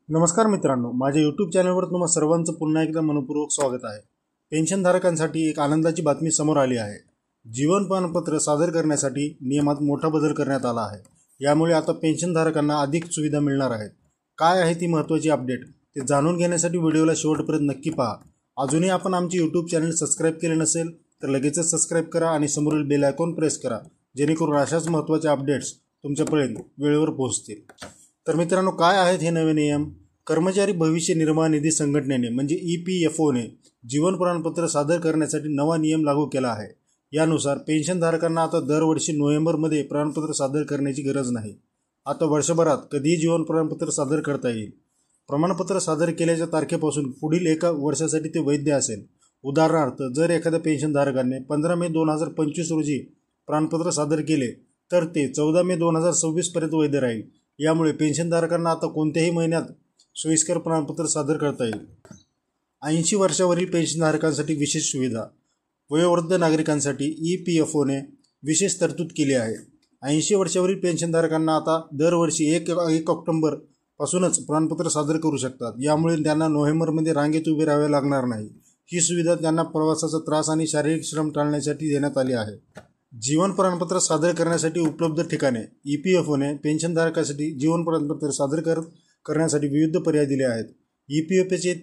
नमस्कार मित्रांनो, माझ्या यूट्यूब चॅनलवर तुम्हा सर्वांचं पुन्हा एकदा मनपूर्वक स्वागत आहे। पेन्शनधारकांसाठी एक आनंदाची बातमी समोर आली आहे। जीवन प्रमाणपत्र सादर करण्यासाठी नियमात मोठा बदल करण्यात आला आहे। यामुळे आता पेन्शनधारकांना अधिक सुविधा मिळणार आहेत। काय आहे ती महत्त्वाची अपडेट ते जाणून घेण्यासाठी व्हिडिओला शेवटपर्यंत नक्की पहा। अजूनही आपण आमचे यूट्यूब चॅनल सबस्क्राइब केले नसेल तर लगेचच सबस्क्राइब करा आणि समोरील बेल आयकॉन प्रेस करा, जेणेकरून अशाच महत्त्वाच्या अपडेट्स तुमच्यापर्यंत वेळेवर पोहोचतील। तर मित्रांनो, काय आहेत हे नवे नियम? कर्मचारी भविष्य निर्वाह निधी संघटनेने म्हणजे EPFOने जीवन प्रमाणपत्र सादर करण्यासाठी नवा नियम लागू केला आहे। यानुसार पेन्शनधारकांना आता दरवर्षी नोव्हेंबरमध्ये प्रमाणपत्र सादर करण्याची गरज नाही। आता वर्षभरात कधीही जीवन प्रमाणपत्र सादर करता येईल। प्रमाणपत्र सादर केल्याच्या तारखेपासून पुढील एका वर्षासाठी ते वैध असेल। उदाहरणार्थ, जर एखाद्या पेन्शनधारकाने 15 मे 2025 रोजी प्रमाणपत्र सादर केले तर ते 14 मे 2026 पर्यंत वैध राहील। यामुळे पेन्शनधारकांना आता कोणत्याही महिन्यात सोयीस्कर प्रमाणपत्र सादर करता येईल। 80 वर्षावरील पेन्शनधारकांसाठी विशेष सुविधा। वयोवृद्ध नागरिकांसाठी EPFOने विशेष तरतूद केली आहे। 80 वर्षावरील पेन्शनधारकांना आता दरवर्षी 1 ऑक्टोबर पासूनच प्रमाणपत्र सादर करू शकतात। यामुळे त्यांना नोव्हेंबरमध्ये रांगेत उभे राहावे लागणार नाही। ही सुविधा त्यांना प्रवासाचा त्रास आणि शारीरिक श्रम टाळण्यासाठी देण्यात आली आहे। जीवन प्रमाणपत्र सादर करण्यासाठी उपलब्ध ठिकाणे। EPFOने पेन्शनधारकांसाठी जीवन प्रमाणपत्र सादर करण्यासाठी विविध पर्याय दिले आहेत। EPFOचे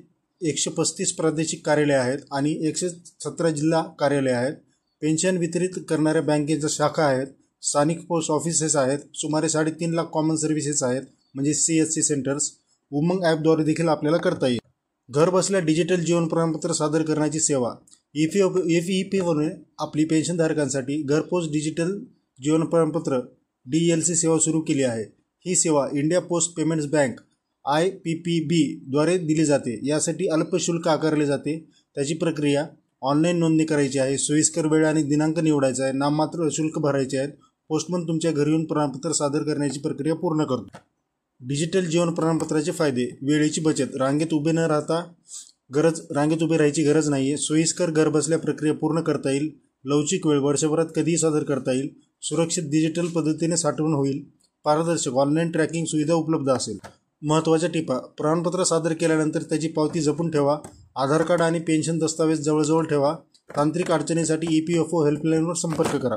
135 प्रादेशिक कार्यालय आहेत आणि 117 जिल्हा कार्यालय आहेत। पेन्शन वितरित करणाऱ्या बँकेच्या शाखा आहेत। स्थानिक पोस्ट ऑफिसेस आहेत। सुमारे 3.5 लाख कॉमन सर्व्हिसेस आहेत म्हणजे CSC सेंटर्स। उमंग ॲपद्वारे देखील आपल्याला करता येईल। घर बसल्या डिजिटल जीवन प्रमाणपत्र सादर करण्याची सेवा। EPFOने आपली पेन्शनधारकांसाठी घरपोच डिजिटल जीवन प्रमाणपत्र DLC सेवा सुरू केली आहे। ही सेवा India post payments bank IPPB द्वारे दिली जाते। यासाठी अल्प शुल्क आकारले जाते। त्याची प्रक्रिया ऑनलाईन नोंदणी करायची आहे। सोयीस्कर वेळ आणि दिनांक निवडायचा आहे। नाममात्र शुल्क भरायचे आहेत। पोस्टमन तुमच्या घरी येऊन प्रमाणपत्र सादर करण्याची प्रक्रिया पूर्ण करतो। डिजिटल जीवन प्रमाणपत्राचे फायदे। वेळेची बचत। रांगेत उभे राहायची गरज नाहीये। सोयीस्कर घरबसल्या प्रक्रिया पूर्ण करता येईल। लवचिक वेळ। वर्षभरात कधीही सादर करता येईल। सुरक्षित डिजिटल पद्धतीने साठवण होईल। पारदर्शक ऑनलाईन ट्रॅकिंग सुविधा उपलब्ध असेल। महत्त्वाच्या टिपा। प्रमाणपत्र सादर केल्यानंतर त्याची पावती जपून ठेवा। आधार कार्ड आणि पेन्शन दस्तावेज जवळजवळ ठेवा। तांत्रिक अडचणीसाठी EPFO हेल्पलाईनवर संपर्क करा।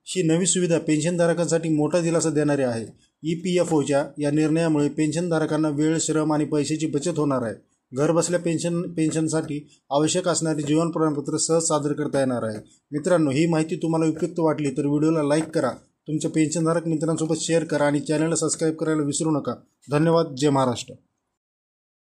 ही नवी सुविधा पेन्शनधारकांसाठी मोठा दिलासा देणारी आहे। EPFOच्या या निर्णयामुळे पेन्शनधारकांना वेळ, श्रम आणि पैशाची बचत होणार आहे। घरबसल्या पेन्शनसाठी आवश्यक असणारे जीवन प्रमाणपत्र सहज सादर करता येणार आहे। मित्रांनो, ही माहिती तुम्हाला उपयुक्त वाटली तर व्हिडिओला लाईक करा, तुमच्या पेन्शनधारक मित्रांसोबत शेअर करा आणि चॅनलला सबस्क्राइब करायला विसरू नका। धन्यवाद। जय महाराष्ट्र।